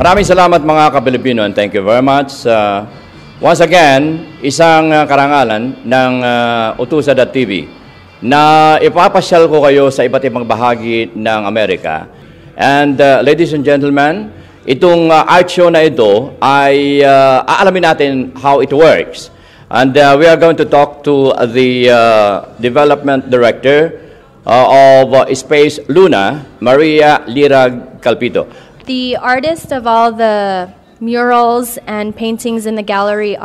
Maraming salamat mga ka-Pilipino and thank you very much. Once again, isang karangalan ng Utusa.tv na ipapasyal ko kayo sa iba't ibang bahagi ng Amerika. And ladies and gentlemen, itong art show na ito ay aalamin natin how it works. And we are going to talk to the Development Director of Space Luna, Maria Lirag Calpito. The artist of all the murals and paintings in the gallery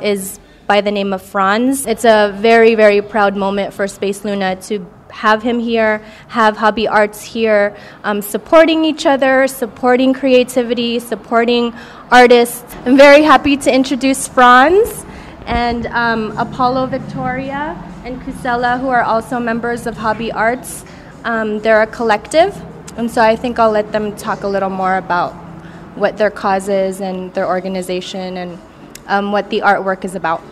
is by the name of Franz. It's a very, very proud moment for Space Luna to have him here, have Hobby Arts here, supporting each other, supporting creativity, supporting artists. I'm very happy to introduce Franz and Apollo Victoria and Kusela, who are also members of Hobby Arts. They're a collective. And so I think I'll let them talk a little more about what their cause is and their organization and what the artwork is about.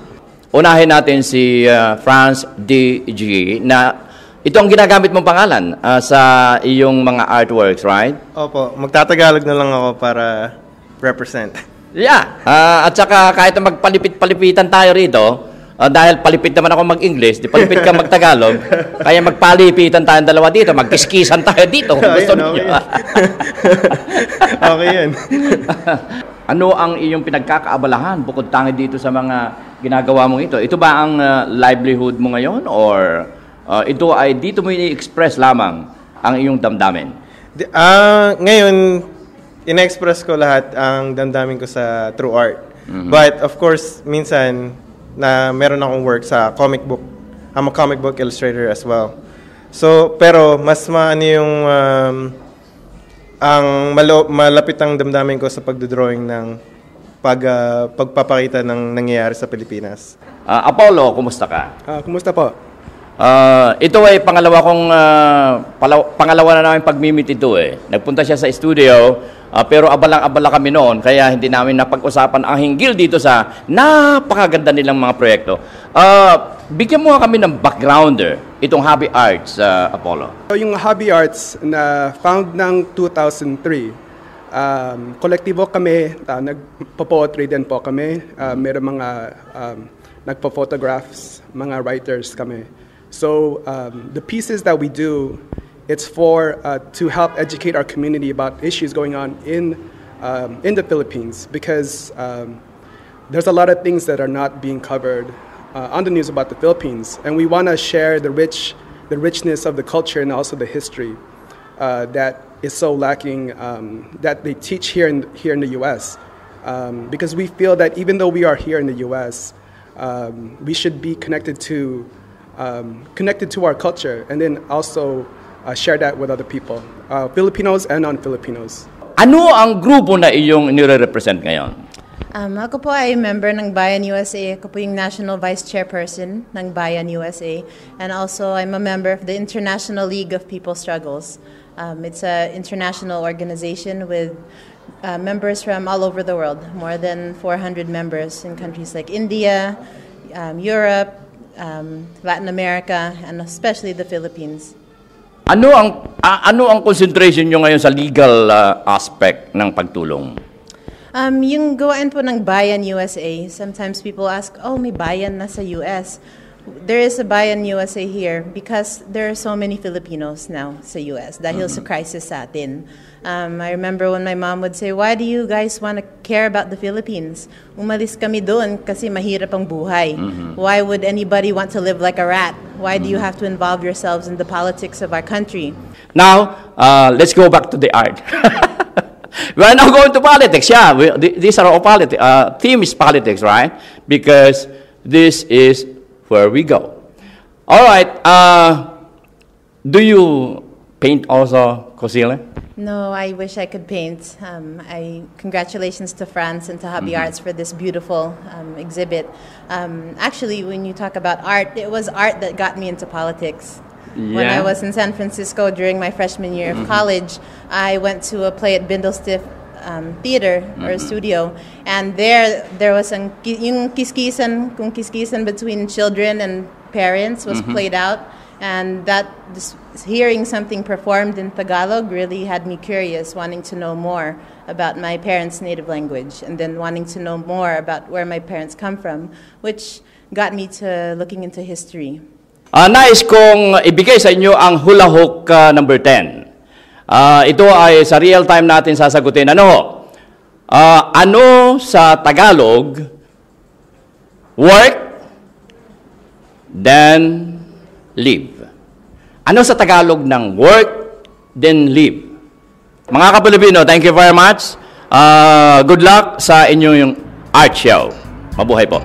Unahin natin si Franz D.G. na ito ang ginagamit mong pangalan sa iyong mga artworks, right? Opo, magtatagalog na lang ako para represent. Yeah, at saka kahit magpalipit-palipitan tayo rito, dahil palipit naman ako mag-English, di palipit ka mag-Tagalog, kaya magpalipitan tayong dalawa dito, magkiskisan tayo dito kung gusto niyo. Okay yan. Ano ang iyong pinagkakaabalahan bukod tangi dito sa mga ginagawa mong ito? Ito ba ang livelihood mo ngayon or ito ay dito mo i-express lamang ang iyong damdamin? Ngayon, ina-express ko lahat ang damdamin ko sa through art. Mm-hmm. But of course, minsan na meron akong work sa comic book. I'm a comic book illustrator as well. So, pero mas maano yung ang malapit ang damdamin ko sa pagdodrawing ng pagpapakita ng nangyayari sa Pilipinas. Apollo, kumusta ka? Kumusta po? Ito ay pangalawa na namin pag-meet ito eh. Nagpunta siya sa studio, pero abalang-abala kami noon, kaya hindi namin napag-usapan ang hinggil dito sa napakaganda nilang mga proyekto. Bigyan mo kami ng backgrounder, itong Hobby Arts, Apollo. Yung Hobby Arts na found ng 2003, kolektibo kami, nagpo-poetry din po kami, meron mga nagpo-photographs, mga writers kami. So the pieces that we do, it's for to help educate our community about issues going on in the Philippines, because there's a lot of things that are not being covered on the news about the Philippines, and we want to share the richness of the culture and also the history that is so lacking that they teach here in the U.S. Because we feel that even though we are here in the U.S., we should be connected to our culture, and then also share that with other people, Filipinos and non-Filipinos. Ano ang grupo na iyong nire-represent ngayon? Ako po ay member ng Bayan USA. Ako po yung National Vice Chairperson ng Bayan USA. And also, I'm a member of the International League of People Struggles. It's an international organization with members from all over the world, more than 400 members in countries like India, Europe, Latin America, and especially the Philippines. Ano ang concentration nyo ngayon sa legal aspect ng pagtulong? Yung gawain po ng Bayan USA, sometimes people ask, may bayan na sa US. There is a Bayan USA here because there are so many Filipinos now sa US dahil sa crisis sa atin. I remember when my mom would say, why do you guys want to care about the Philippines? Umalis kami doon kasi mahirap ang buhay. Why would anybody want to live like a rat? Why do you have to involve yourselves in the politics of our country? Now, let's go back to the art. We are now going to politics. Yeah, these are all politics. Theme is politics, right? Because this is where we go. All right. Do you paint also, Cosile? No, I wish I could paint. Congratulations to France and to Hobby Arts for this beautiful exhibit. Actually, when you talk about art, it was art that got me into politics. Yeah. When I was in San Francisco during my freshman year of college, I went to a play at Bindlestiff theater or studio, and there was yung kiskisan between children and parents was played out, And hearing something performed in Tagalog really had me curious, wanting to know more about my parents' native language, and then wanting to know more about where my parents come from, which got me to looking into history. Nais kong ibigay sa inyo ang hula hook number 10. Ito ay sa real time natin sasagutin. Ano sa Tagalog, work, then live? Ano sa Tagalog ng work, then live? Mga Kapilipino, thank you very much. Good luck sa inyong art show. Mabuhay po.